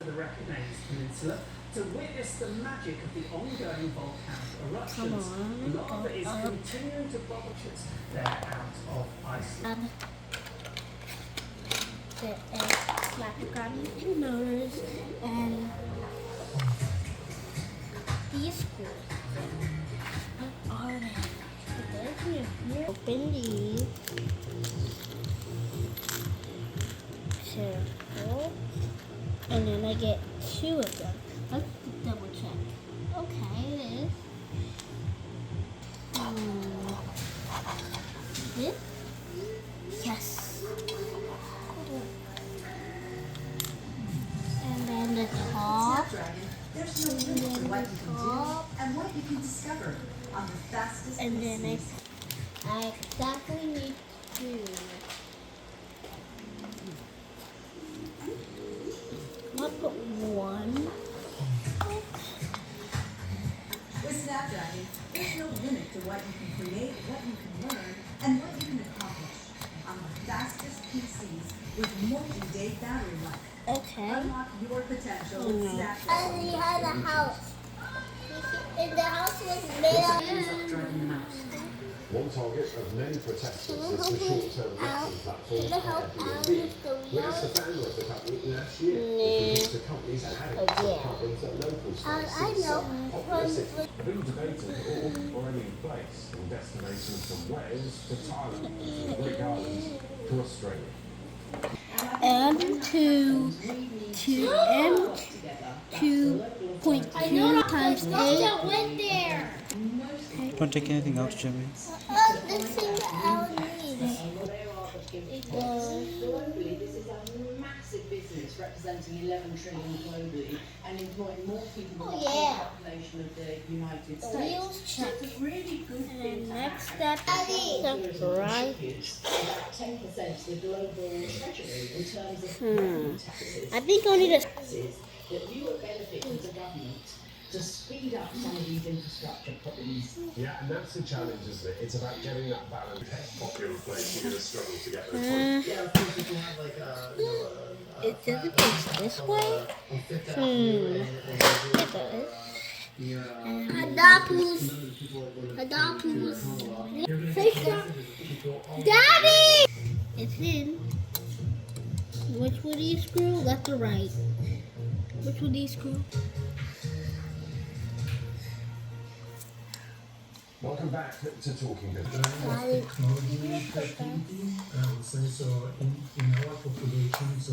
the recognized peninsula to witness the magic of the ongoing volcanic eruptions. Lava is continuing to bubble. They're out of Iceland. There is electric motors and these screws. What are they? Here. Open these. Circle. And then I get 2 of them. Let's double check. Okay, it is. This? Yes. And then the top. There's no limit to what you can do and what you can discover on the fastest. And then I exactly need 2. I'll put 1. With Snapdragon, there's no limit to what you can create, what you can learn, and what you can accomplish on the fastest PCs with multi-day battery life. Okay. Unlock your potential with Snapdragon. And we had a house. And the house was made of. One target of many protesters is the short-term rental platform Airbnb, which the founder of the company last year introduced to companies and had apartments at local sites. I know. Being debated or already in place in destinations from Wales to Thailand, from the Greek Islands to Australia. And 2.2 times 8. Went there. Don't take anything out, Jimmy. The thing that I would need. Globally, this is a massive business representing 11 trillion globally and employing more people than the whole population of the United States. Wheels So check. it's a really good And thing then to next have. step is subscribe. About 10% to the global treasury in terms of revenue taxes. I think I need a. Taxes that you will benefit as a government to speed up some of these infrastructure problems. Yeah, and that's the challenge, isn't it? It's about getting that balance. Popular place, you're going to struggle to get those points. Yeah, of course, you can have like a, It doesn't face this way. It does. Adopus. Daddy! It's in. Which would you screw? Left or right? Which would you screw? Welcome back to Talking Business. So in our population, so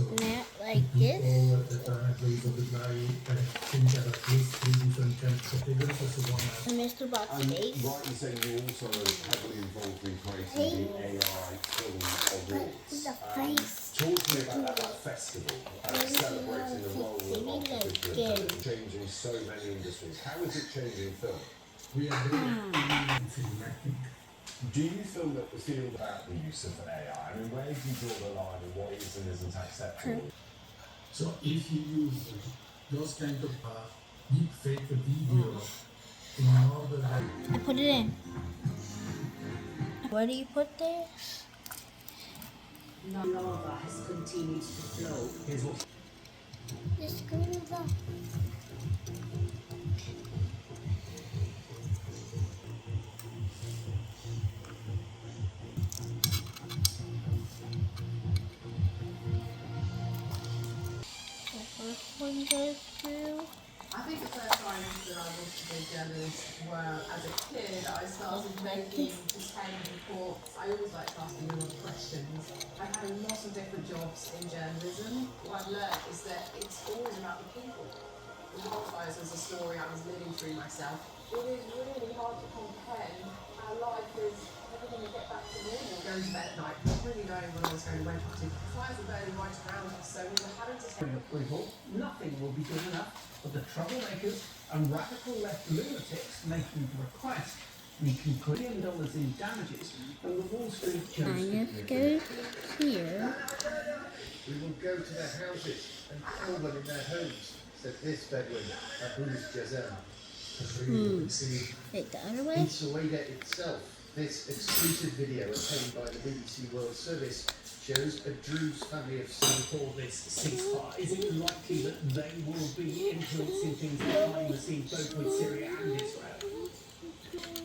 Like this. people that are at least of the value think that at least 3 different kinds of categories as one. Mr. Bot's And face. right in saying you're also heavily involved in creating the AI Film Awards. The face. Talk to me about that festival, celebrating the role of artificial intelligence, changing so many industries. How is it changing film? We are very filmmaking. Do you feel about the use of AI? I mean, where do you draw the line and what is and isn't acceptable? So if you use those kind of deep fake video in order I put it in. What do you put there? Lava has continued to flow. Here's what Just screw it up. One goes through. I think the first times that I wanted to be a journalist were as a kid. I started making detailed reports. I always liked asking a lot of questions. I've had a lot of different jobs in journalism. What I've learned is that it's always about the people. The wildfires was a story I was living through myself. It is really hard to comprehend how life is never going to get back to normal. Going to bed at night, not really knowing when I was going to wake up to. Fires were burning right around us, so we were having to take Approval, nothing will be good enough for the troublemakers and radical left lunatics making the request. We conclude $1 billion in damages from the Wall Street Journal. Goes here. We will go to their houses and kill them in their homes, said this Bedouin, Abu Jazam. Take the other way. In Sueda itself, this exclusive video obtained by the BBC World Service shows a Druze family of seven. For this ceasefire, is it likely that they will be influencing things behind the scenes, both with Syria and Israel?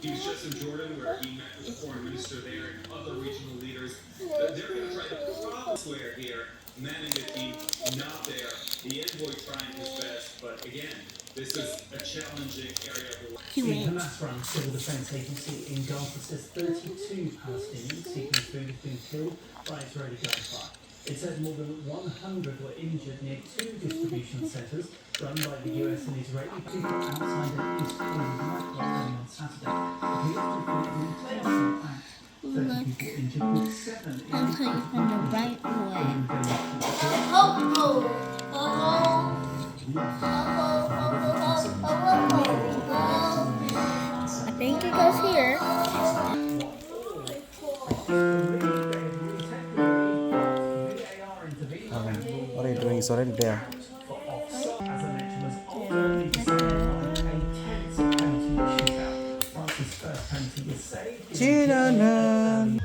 He was just in Jordan where he met with the foreign minister there and other regional leaders. They're going to try to problem square here, manning the team not there. The envoy trying his best, but again, this is a challenging area of the world. The Hamas-run civil defense agency in Gaza says 32 Palestinians seeking food have been killed by Israeli gunfire. It said more than 100 were injured near two distribution centres run by the US and Israeli people outside an Israeli nightclub on Saturday. Appears to be an intentional act. 30 people injured with 7 in I'll tell you from the right way. I think it goes here. What are you doing? It's already there. As I mentioned, was ultimately decided on a tense penalty shootout. France's first penalty was saved. Chinaman.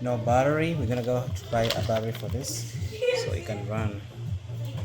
No battery. We're gonna go buy a battery for this so it can run.